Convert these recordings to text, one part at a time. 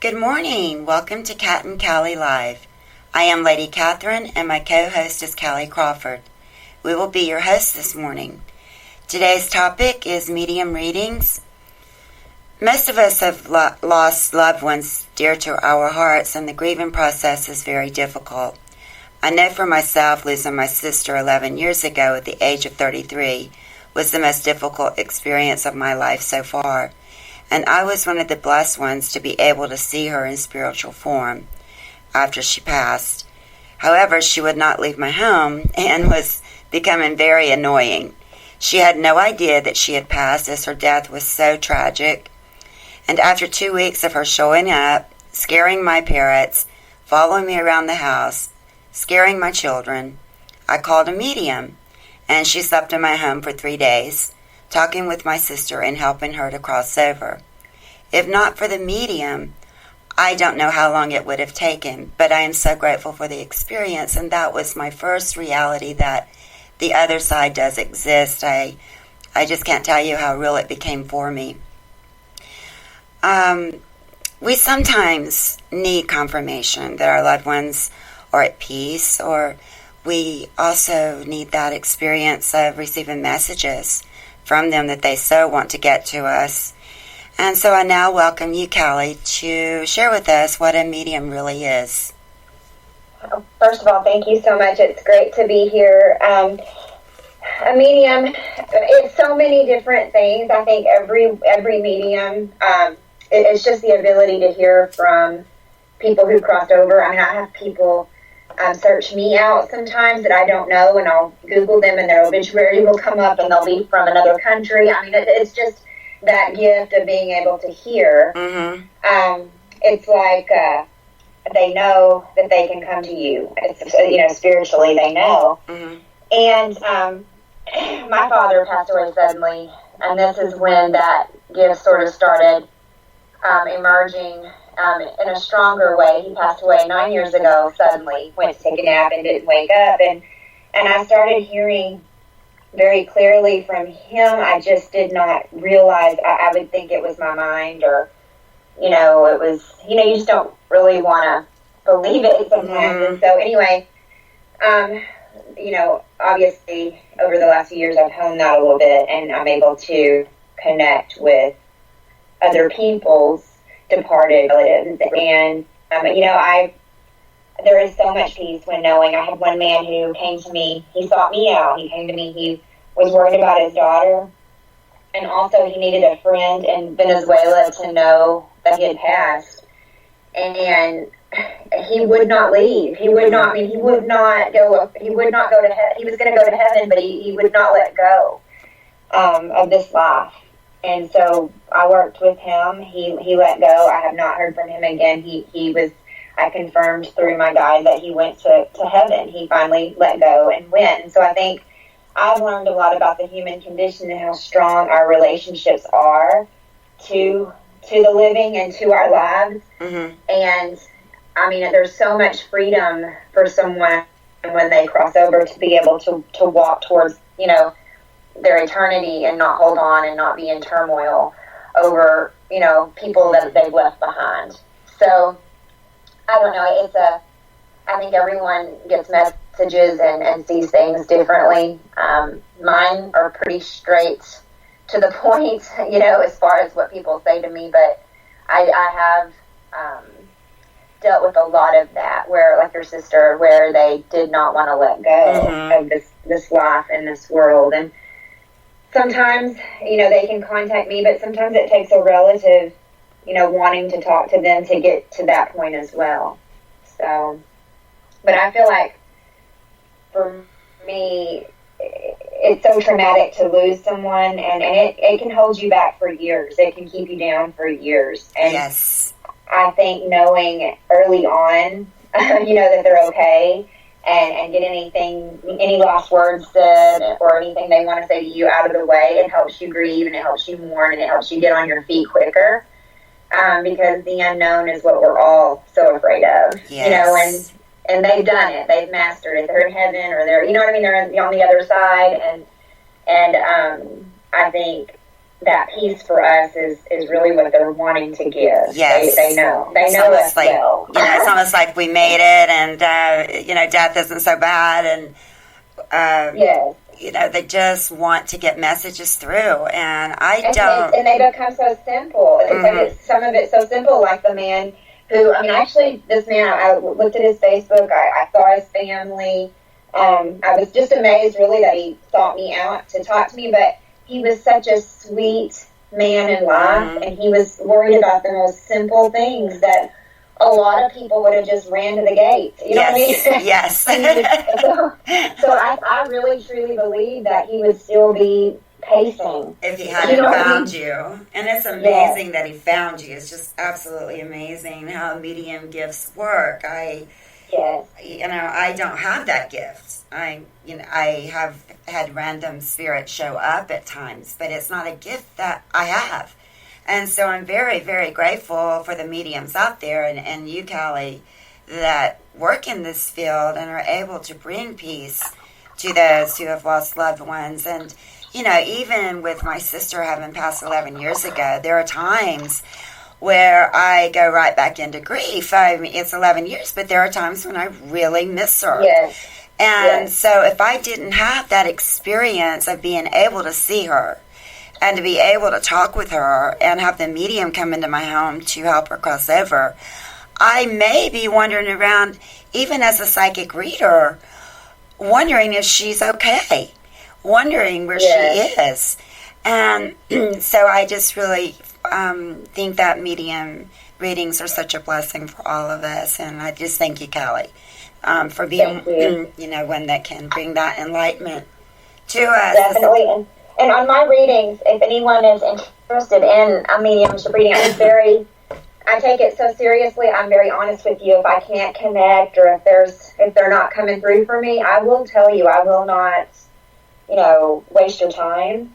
Good morning. Welcome to Cat and Callie Live. I am Lady Catherine, and my co-host is Callie Crawford. We will be your hosts this morning. Today's topic is medium readings. Most of us have lost loved ones dear to our hearts, and the grieving process is very difficult. I know for myself, losing my sister 11 years ago at the age of 33 was the most difficult experience of my life so far. And I was one of the blessed ones to be able to see her in spiritual form after she passed. However, she would not leave my home and was becoming very annoying. She had no idea that she had passed, as her death was so tragic. And after 2 weeks of her showing up, scaring my parents, following me around the house, scaring my children, I called a medium, and she slept in my home for 3 days, talking with my sister and helping her to cross over. If not for the medium, I don't know how long it would have taken, but I am so grateful for the experience, and that was my first reality that the other side does exist. I just can't tell you how real it became for me. We sometimes need confirmation that our loved ones are at peace, or we also need that experience of receiving messages from them that they so want to get to us. And so I now welcome you, Callie, to share with us what a medium really is. First of all, thank you so much. It's great to be here. A medium, it's so many different things. I think every medium, it's just the ability to hear from people who crossed over. I mean, I have people search me out sometimes that I don't know, and I'll Google them, and their obituary will come up, and they'll be from another country. I mean, it's just that gift of being able to hear. Mm-hmm. It's like they know that they can come to you. It's, spiritually they know. Mm-hmm. And my father passed away suddenly, and this is when that gift sort of started emerging in a stronger way. He passed away 9 years ago suddenly, went to take a nap and didn't wake up, and I started hearing very clearly from him. I just did not realize. I would think it was my mind, or it was, you just don't really want to believe it sometimes. Mm-hmm. And so anyway, obviously over the last few years I've honed that a little bit, and I'm able to connect with other people's departed relatives. And there is so much peace when knowing. I had one man who came to me. He sought me out. He came to me. He was worried about his daughter, and also he needed a friend in Venezuela to know that he had passed. And he would not leave. He would not. I mean, he would not go. He would not go to heaven. He was going to go to heaven, but he would not let go of this life. And so I worked with him. He let go. I have not heard from him again. He was. I confirmed through my guide that he went to heaven. He finally let go and went. And so I think I've learned a lot about the human condition and how strong our relationships are to the living and to our lives. Mm-hmm. And I mean, there's so much freedom for someone when they cross over to be able to walk towards, their eternity and not hold on and not be in turmoil over, people that they've left behind. So I don't know. I think everyone gets messages and sees things differently. Mine are pretty straight to the point, as far as what people say to me. But I have dealt with a lot of that, where, like your sister, where they did not want to let go Mm-hmm. of this life and this world. And sometimes, they can contact me, but sometimes it takes a relative wanting to talk to them to get to that point as well. So, but I feel like for me, it's so traumatic to lose someone, and it can hold you back for years. It can keep you down for years. And Yes. I think knowing early on, that they're okay, and get any last words said or anything they want to say to you out of the way, it helps you grieve, and it helps you mourn, and it helps you get on your feet quicker. Because the unknown is what we're all so afraid of, Yes. and they've done it. They've mastered it. They're in heaven, or they're, they're on the other side. And I think that piece for us is really what they're wanting to give. Yes. They know us like, well. It's almost like we made it, and death isn't so bad, and yes. They just want to get messages through, and and they become so simple. It's like some of it's so simple, like the man who, actually, this man, I looked at his Facebook, I saw his family. I was just amazed, really, that he sought me out to talk to me, but he was such a sweet man in life, and he was worried about the most simple things that a lot of people would have just ran to the gates. You know what I mean? Yes. so I really, truly believe that he would still be pacing. If he hadn't found you. And it's amazing that he found you. It's just absolutely amazing how medium gifts work. I don't have that gift. I have had random spirits show up at times, but it's not a gift that I have. And so I'm very, very grateful for the mediums out there and you, Callie, that work in this field and are able to bring peace to those who have lost loved ones. And, even with my sister having passed 11 years ago, there are times where I go right back into grief. It's 11 years, but there are times when I really miss her. Yes. And so if I didn't have that experience of being able to see her, and to be able to talk with her and have the medium come into my home to help her cross over, I may be wandering around, even as a psychic reader, wondering if she's okay, wondering where she is. And so I just really think that medium readings are such a blessing for all of us. And I just thank you, Callie, for being, one that can bring that enlightenment to us. Definitely. And on my readings, if anyone is interested in a mediumship reading, I take it so seriously. I'm very honest with you. If I can't connect or if they're not coming through for me, I will tell you. I will not, waste your time.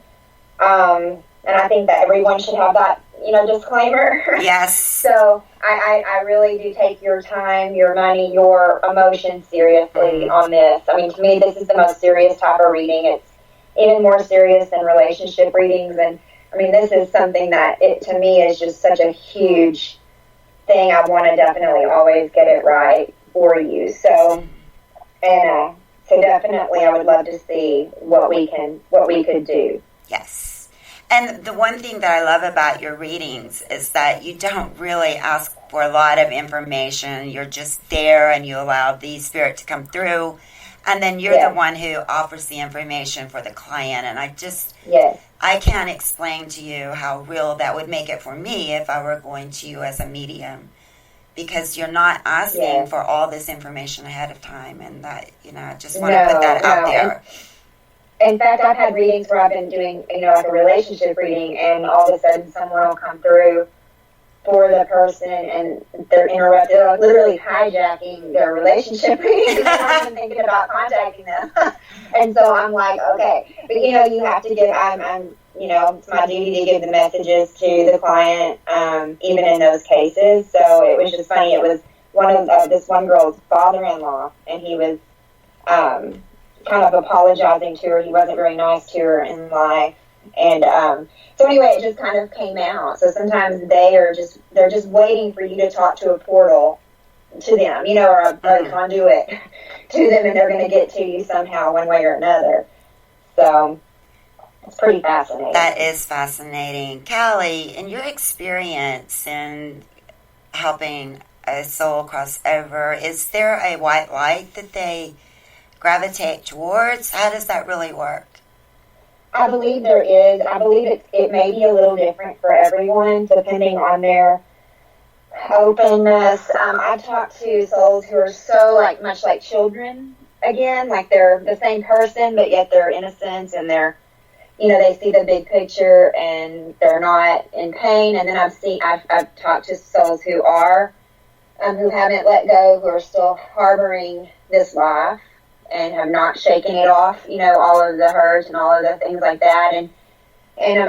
And I think that everyone should have that, disclaimer. Yes. So I really do take your time, your money, your emotions seriously on this. To me, this is the most serious type of reading. It's even more serious than relationship readings. And this is something that to me is just such a huge thing. I want to definitely always get it right for you. So definitely I would love to see what we could do. Yes. And the one thing that I love about your readings is that you don't really ask for a lot of information. You're just there and you allow the spirit to come through. And then you're the one who offers the information for the client. And I can't explain to you how real that would make it for me if I were going to you as a medium. Because you're not asking for all this information ahead of time. And that, I just want to put that out there. In fact, I've had readings where I've been doing, like a relationship reading, and all of a sudden someone will come through for the person, and they're interrupted, they're literally hijacking their relationship reading. I'm not even thinking about contacting them. And so I'm like, okay. But, you have to give, it's my duty to give the messages to the client, even in those cases. So it was just funny. It was this one girl's father-in-law, and he was kind of apologizing to her. He wasn't very nice to her in life. And so anyway, it just kind of came out. So sometimes they're just waiting for you to talk to a portal to them, or a conduit to them, and they're going to get to you somehow, one way or another. So it's pretty fascinating. That is fascinating. Callie, in your experience in helping a soul cross over, is there a white light that they gravitate towards? How does that really work? I believe there is. I believe it may be a little different for everyone, depending on their openness. I talk to souls who are so much like children, again, like they're the same person, but yet they're innocent, and they're, they see the big picture and they're not in pain. And then I've talked to souls who are, who haven't let go, who are still harboring this life and have not shaken it off, all of the hurt and all of the things like that. And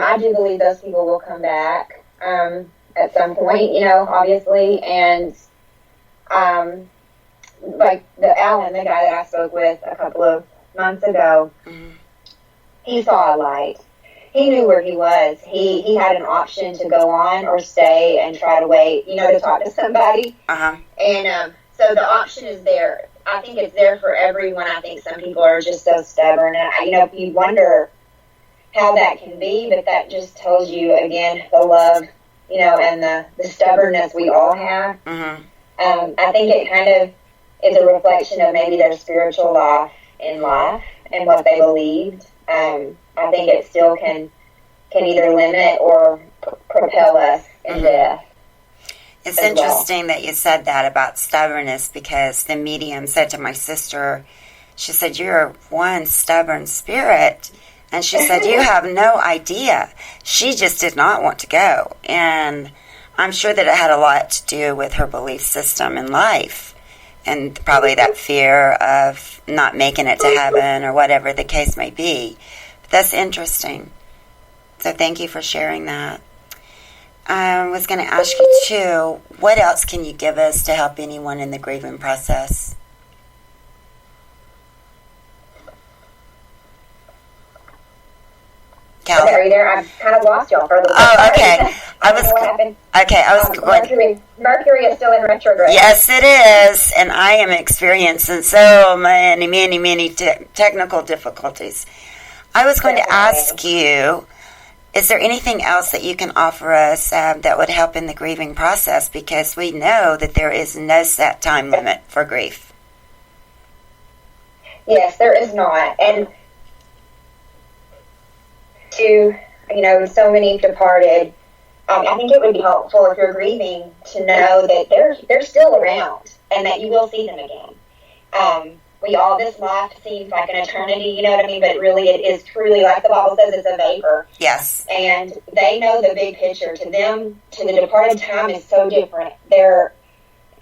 I do believe those people will come back at some point, obviously. And like Alan, the guy that I spoke with a couple of months ago, he saw a light. he knew where he was. He had an option to go on or stay and try to wait, to talk to somebody. And so the option is there. I think it's there for everyone. I think some people are just so stubborn. And, you wonder how that can be, but that just tells you, again, the love, and the stubbornness we all have. I think it kind of is a reflection of maybe their spiritual life in life and what they believed. I think it still can either limit or propel us in death. It's interesting that you said that about stubbornness, because the medium said to my sister, she said, "You're one stubborn spirit." And she said, "You have no idea." She just did not want to go. And I'm sure that it had a lot to do with her belief system in life, and probably that fear of not making it to heaven or whatever the case may be. But that's interesting. So thank you for sharing that. I was going to ask you, too, what else can you give us to help anyone in the grieving process? Callie? Are you there? I kind of lost y'all for a little bit. Oh, okay. I was going. Mercury is still in retrograde. Yes, it is, and I am experiencing so many technical difficulties. I was going to ask you, is there anything else that you can offer us that would help in the grieving process? Because we know that there is no set time limit for grief. Yes, there is not. And so many departed, I think it would be helpful if you're grieving to know that they're still around and that you will see them again. This life seems like an eternity, you know what I mean? But really it is truly, like the Bible says, it's a vapor. Yes. And they know the big picture. To them, to the departed, time is so different. It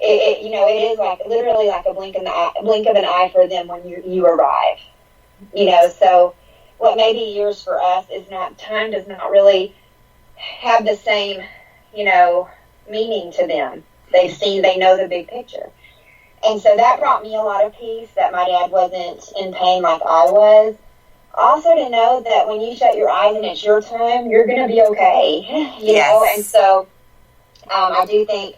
is like literally like a blink of an eye for them when you arrive. So what may be years for us is not, time does not really have the same, meaning to them. They know the big picture. And so that brought me a lot of peace, that my dad wasn't in pain like I was. Also to know that when you shut your eyes and it's your time, you're going to be okay, you know? And so I do think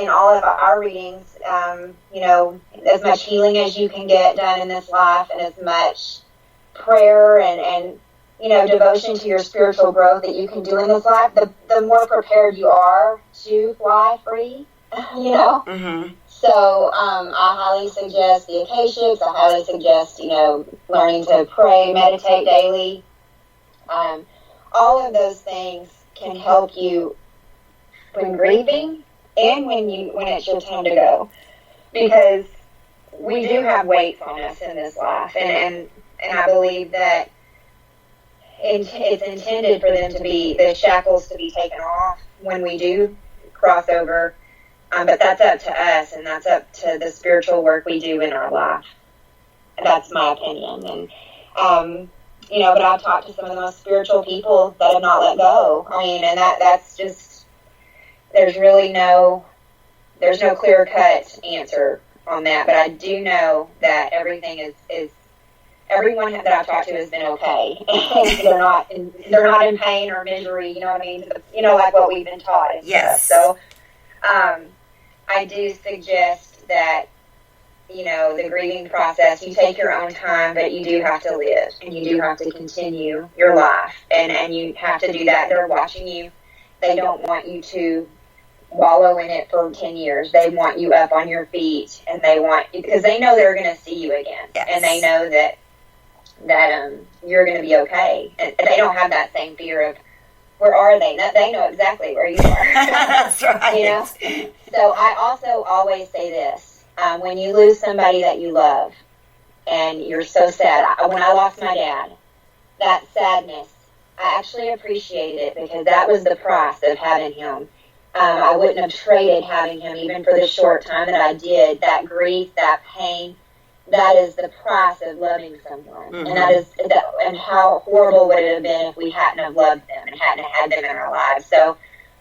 in all of our readings, as much healing as you can get done in this life, and as much prayer and devotion to your spiritual growth that you can do in this life, the more prepared you are to fly free, Mm-hmm. So I highly suggest the Akashics. I highly suggest, learning to pray, meditate daily. All of those things can help you when grieving and when it's your time to go. Because we do have weights on us in this life. And I believe that it's intended for them to be, the shackles to be taken off when we do cross over. But that's up to us, and that's up to the spiritual work we do in our life. That's my opinion. And, but I've talked to some of the most spiritual people that have not let go. I mean, and that's just, there's no clear-cut answer on that. But I do know that everything is everyone that I've talked to has been okay. they're not in pain or misery, you know what I mean? Like what we've been taught. Yes. So, I do suggest that, the grieving process, you take your own time, but you do have to live, and you do have to continue your life, and you have to do that. They're watching you. They don't want you to wallow in it for 10 years. They want you up on your feet, and because they know they're going to see you again. Yes. And they know that you're going to be okay. And they don't have that same fear of, where are they? They know exactly where you are. That's right. So I also always say this. When you lose somebody that you love and you're so sad. When I lost my dad, that sadness, I actually appreciated it because that was the price of having him. I wouldn't have traded having him even for the short time that I did. That grief, that pain, that is the price of loving someone. Mm-hmm. And how horrible would it have been if we hadn't have loved them and hadn't had them in our lives. So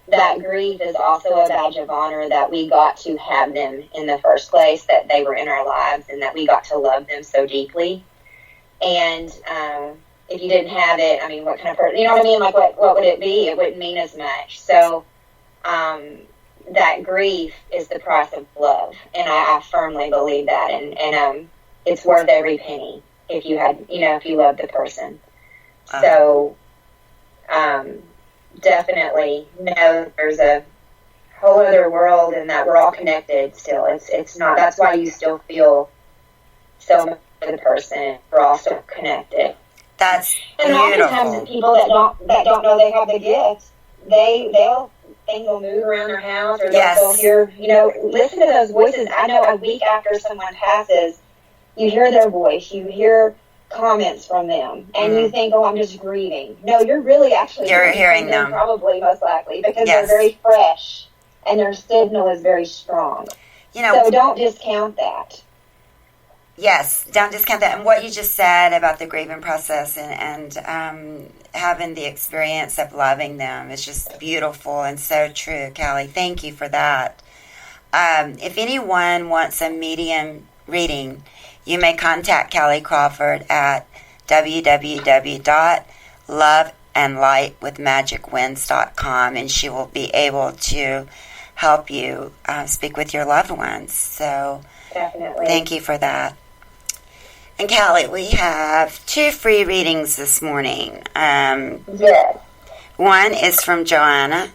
that grief is also a badge of honor that we got to have them in the first place, that they were in our lives and that we got to love them so deeply. And if you didn't have it, I mean, what kind of person, you know what I mean? Like, what would it be? It wouldn't mean as much. So, that grief is the price of love. And I firmly believe that. And it's worth every penny if you had, if you love the person. So, definitely know there's a whole other world and that we're all connected still. It's not, that's why you still feel so much for the person. We're all still connected. That's and beautiful. Oftentimes people that don't know they have the gift, things will move around their house, or they'll hear, listen to those voices. I know a week after someone passes, you hear their voice, you hear comments from them, and you think, oh, I'm just grieving. No, you're really actually hearing them, probably, most likely, because they're very fresh and their signal is very strong. So don't discount that. Yes, don't discount that. And what you just said about the grieving process and having the experience of loving them is just beautiful and so true, Callie. Thank you for that. If anyone wants a medium reading, you may contact Callie Crawford at www.loveandlightwithmagicwinds.com, and she will be able to help you speak with your loved ones. So definitely. Thank you for that. And Callie, we have 2 free readings this morning. Yes. One is from Joanna.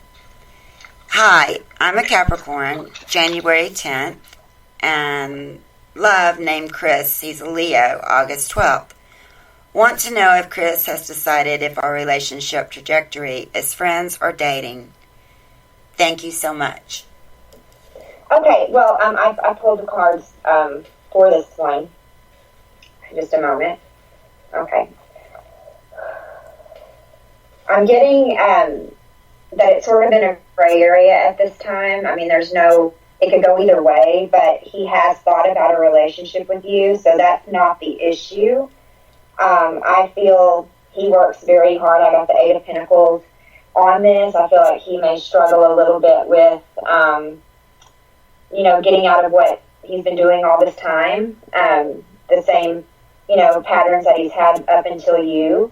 Hi, I'm a Capricorn, January 10th, and love named Chris. He's a Leo, August 12th. Want to know if Chris has decided if our relationship trajectory is friends or dating. Thank you so much. Okay, well, I pulled the cards for this one. Just a moment. Okay. I'm getting that it's sort of in a gray area at this time. I mean, it could go either way, but he has thought about a relationship with you, so that's not the issue. I feel he works very hard. I got the 8 of Pentacles on this. I feel like he may struggle a little bit with, getting out of what he's been doing all this time. The same patterns that he's had up until you.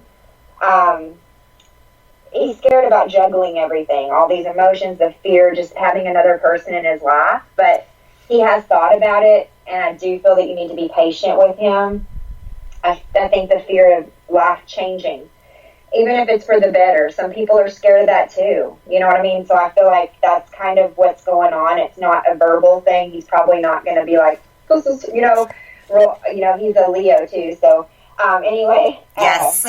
He's scared about juggling everything, all these emotions, the fear, just having another person in his life. But he has thought about it, and I do feel that you need to be patient with him. I think the fear of life changing, even if it's for the better. Some people are scared of that too. You know what I mean? So I feel like that's kind of what's going on. It's not a verbal thing. He's probably not going to be like, this is, he's a Leo too. So anyway, yes,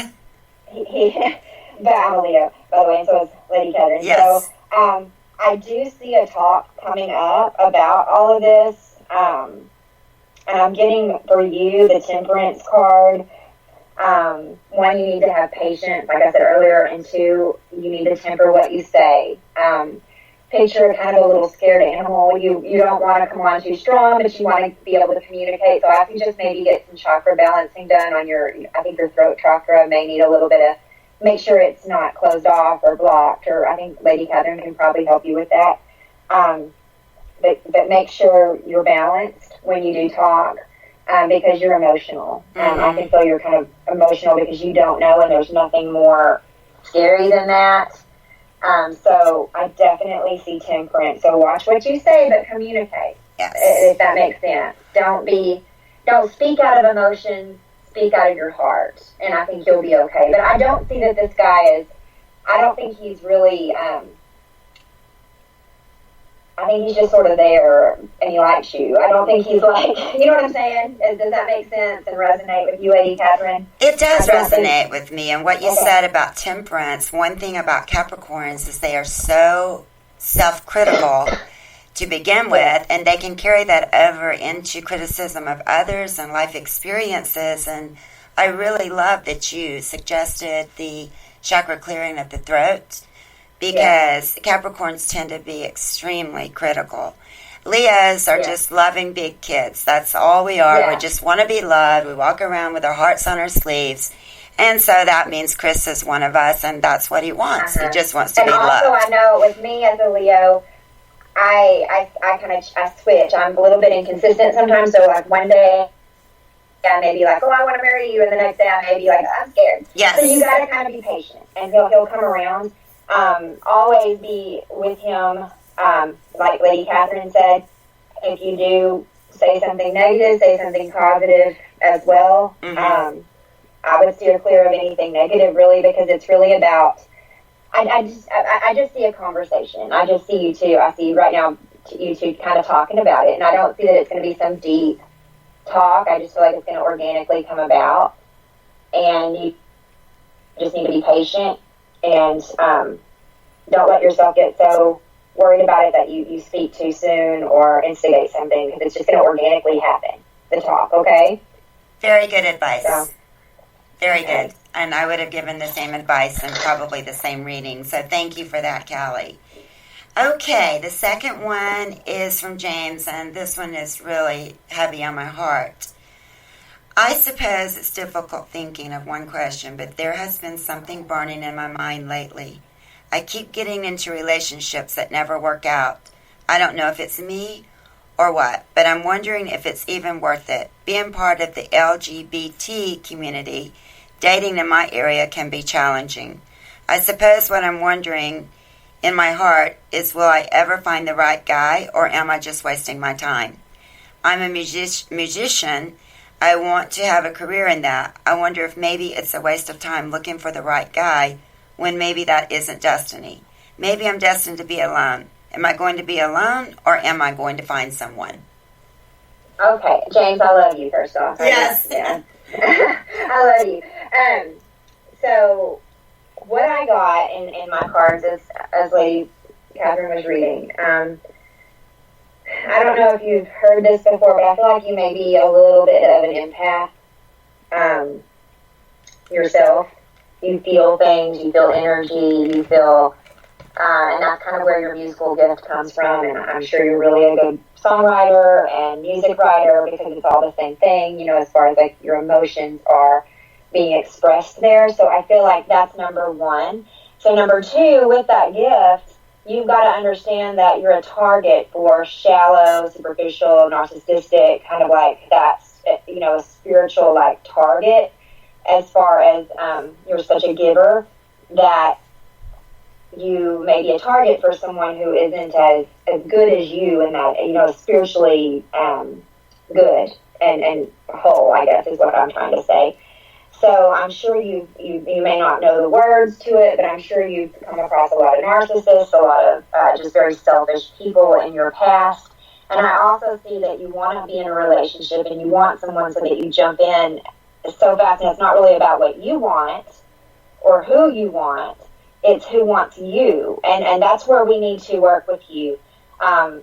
but I'm a Leo, by the way, and so is Lady Catherine. Yes. So I do see a talk coming up about all of this, and I'm getting for you the Temperance card. 1, you need to have patience, like I said earlier, and 2, you need to temper what you say. Picture kind of a little scared animal. You don't want to come on too strong, but you want to be able to communicate. So I think just maybe get some chakra balancing done on your throat chakra may need a little bit of, make sure it's not closed off or blocked, or I think Lady Catherine can probably help you with that. But make sure you're balanced when you do talk, because you're emotional. I can feel you're kind of emotional because you don't know, and there's nothing more scary than that. So I definitely see Temperance. So watch what you say, but communicate. Yes. If that makes sense. Don't speak out of emotion, speak out of your heart, and I think you'll be okay. But I don't see that this guy I don't think he's really, I think he's just sort of there, and he likes you. I don't think he's like, you know what I'm saying? Does that make sense and resonate with you, Lady Catherine? It does resonate with me. And what you said about temperance, one thing about Capricorns is they are so self-critical to begin with, and they can carry that over into criticism of others and life experiences. And I really love that you suggested the chakra clearing of the throat, because Capricorns tend to be extremely critical. Leos are just loving big kids. That's all we are. We just want to be loved. We walk around with our hearts on our sleeves. And so that means Chris is one of us, and that's what he wants. He just wants to be loved. And also, I know with me as a Leo, I switch. I'm a little bit inconsistent sometimes. So like one day I may be like, oh, I want to marry you, and the next day I may be like, I'm scared. Yes. So you got to kind of be patient, and he'll come around. Always be with him, like Lady Catherine said. If you do say something negative, say something positive as well. Mm-hmm. I would steer clear of anything negative, really, because it's really about. I just see a conversation. I just see you two. I see you right now, you two kind of talking about it, and I don't see that it's going to be some deep talk. I just feel like it's going to organically come about, and you just need to be patient and don't let yourself get so worried about it that you speak too soon or instigate something, because it's just going to organically happen, the talk, okay? Very good advice. So, very good. And I would have given the same advice and probably the same reading. So thank you for that, Callie. Okay, the second one is from James, and this one is really heavy on my heart. I suppose it's difficult thinking of one question, but there has been something burning in my mind lately. I keep getting into relationships that never work out. I don't know if it's me or what, but I'm wondering if it's even worth it. Being part of the LGBT community, dating in my area can be challenging. I suppose what I'm wondering in my heart is, will I ever find the right guy, or am I just wasting my time? I'm a musician. I want to have a career in that. I wonder if maybe it's a waste of time looking for the right guy when maybe that isn't destiny. Maybe I'm destined to be alone. Am I going to be alone, or am I going to find someone? Okay, James, I love you, first off. Yes. Yeah. I love you. So what I got in my cards, as Lady Catherine was reading, I don't know if you've heard this before, but I feel like you may be a little bit of an empath yourself. You feel things, you feel energy, you feel, and that's kind of where your musical gift comes from, and I'm sure you're really a good songwriter and music writer, because it's all the same thing, as far as like your emotions are being expressed there. So I feel like that's number one. So number two, with that gift, you've got to understand that you're a target for shallow, superficial, narcissistic, kind of like that's, a spiritual like target, as far as you're such a giver that you may be a target for someone who isn't as good as you, and that, spiritually good and whole, I guess is what I'm trying to say. So I'm sure you may not know the words to it, but I'm sure you've come across a lot of narcissists, a lot of just very selfish people in your past. And I also see that you want to be in a relationship and you want someone so that you jump in so fast, and it's not really about what you want or who you want, it's who wants you. And that's where we need to work with you. I'm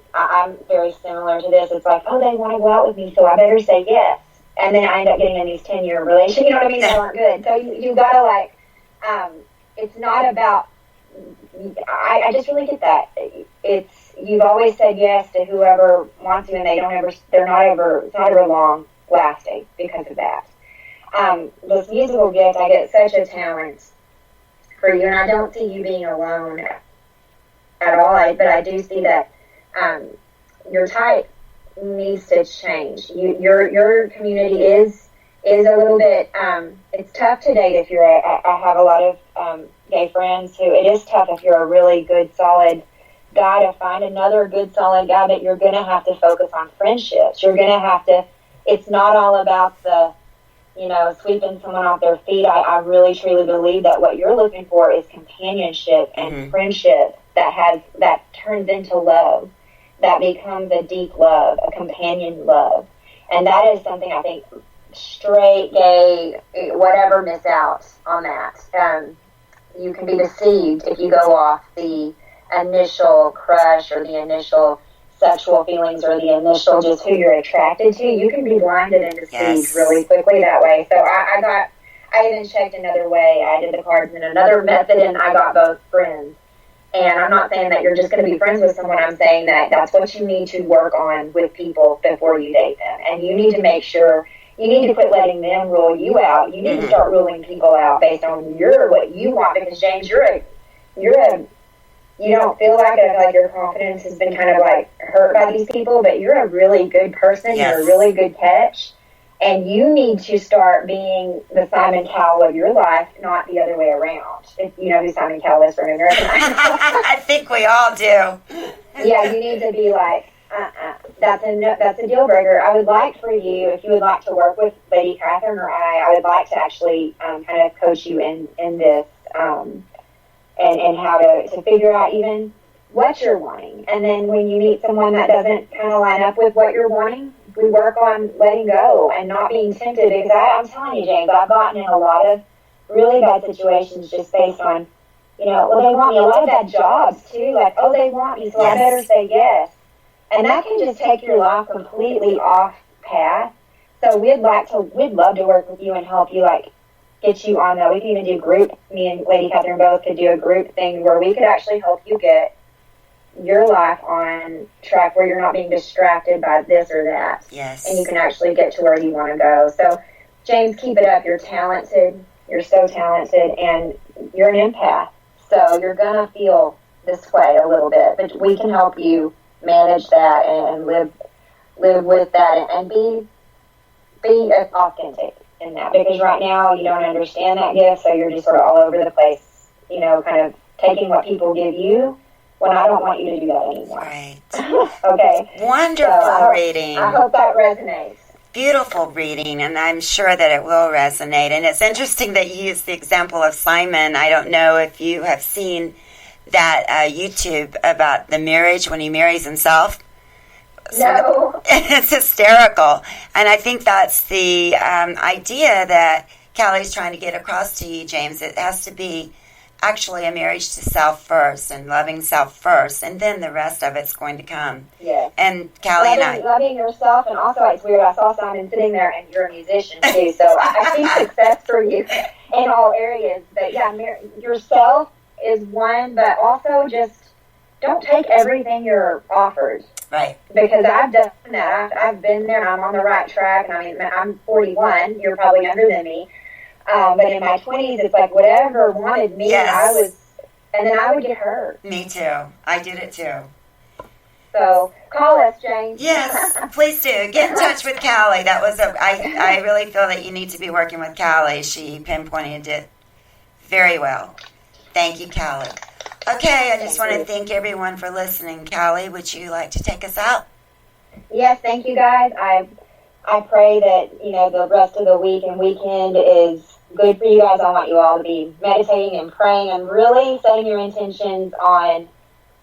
very similar to this. It's like, oh, they want to go out with me, so I better say yes. And then I end up getting in these 10-year relations, you know what I mean? They aren't good. So you gotta it's not about, I just really get that. You've always said yes to whoever wants you, and it's not ever long lasting because of that. This musical gift, I get such a talent for you, and I don't see you being alone at all, but I do see that your type needs to change. Your community is a little bit, it's tough to date if I have a lot of gay friends who, it is tough if you're a really good, solid guy to find another good, solid guy, but you're going to have to focus on friendships. You're going to have to, it's not all about the, sweeping someone off their feet. I really, truly believe that what you're looking for is companionship and friendship that turns into love, that becomes a deep love, a companion love. And that is something I think straight, gay, whatever, miss out on that. You can be deceived if you go off the initial crush or the initial sexual feelings or the initial just who you're attracted to. You can be blinded and deceived really quickly that way. So I even checked another way. I did the cards in another method, and I got both friends. And I'm not saying that you're just going to be friends with someone. I'm saying that that's what you need to work on with people before you date them. And you need to make sure, you need to quit letting them rule you out. You need to start ruling people out based on what you want. Because James, you don't feel like it, like your confidence has been kind of like hurt by these people, but you're a really good person. Yes. You're a really good catch. And you need to start being the Simon Cowell of your life, not the other way around. If you know who Simon Cowell is from American Idol. I think we all do. Yeah, you need to be like, that's a deal breaker. I would like for you, if you would like to work with Lady Catherine or I would like to actually kind of coach you in this and how to figure out even what you're wanting. And then when you meet someone that doesn't kind of line up with what you're wanting, we work on letting go and not being tempted. Because I'm telling you, James, I've gotten in a lot of really bad situations just based on, well, they want me. A lot of bad jobs, too. Like, oh, they want me, so yes. I better say yes. And that can just take your life completely off path. So we'd love to work with you and help you, like, get you on that. We can even do group. Me and Lady Catherine both could do a group thing where we could actually help you get your life on track where you're not being distracted by this or that. Yes. And you can actually get to where you want to go. So, James, keep it up. You're talented. You're so talented, and you're an empath. So you're going to feel this way a little bit, but we can help you manage that and live with that and be authentic in that. Because right now you don't understand that gift, so you're just sort of all over the place, kind of taking what people give you. When I don't want you to do that anymore. Right. Okay. Wonderful reading. I hope that resonates. Beautiful reading, and I'm sure that it will resonate. And it's interesting that you used the example of Simon. I don't know if you have seen that YouTube about the marriage when he marries himself. No. It's hysterical. And I think that's the idea that Callie's trying to get across to you, James. It has to be actually a marriage to self first and loving self first, and then the rest of it's going to come. Yeah. And Callie loving yourself, and also it's weird. I saw Simon sitting there, and you're a musician too, so I see success for you in all areas. But yeah, yourself is one, but also just don't take everything you're offered. Right. Because I've done that. I've been there. I'm on the right track. And I mean, I'm 41. You're probably younger than me. But in my 20s, it's like whatever wanted me, yes. And then I would get hurt. Me too. I did it too. So call us, James. Yes, please do. Get in touch with Callie. That was I really feel that you need to be working with Callie. She pinpointed it very well. Thank you, Callie. Okay, I just want to thank everyone for listening. Callie, would you like to take us out? Yes, thank you, guys. I pray that, the rest of the week and weekend is good for you guys. I want you all to be meditating and praying and really setting your intentions on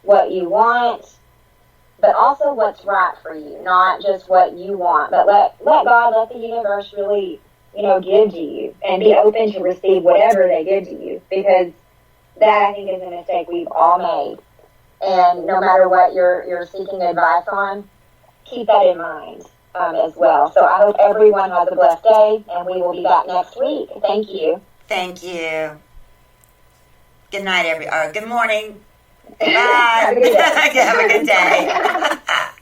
what you want, but also what's right for you, not just what you want. But let God, let the universe really, give to you and be open to receive whatever they give to you, because that, I think, is a mistake we've all made. And no matter what you're seeking advice on, keep that in mind. As well. So I hope everyone has a blessed day, and we will be back next week. Thank you. Thank you. Good night, good morning. Bye. Have a good day. Have a good day.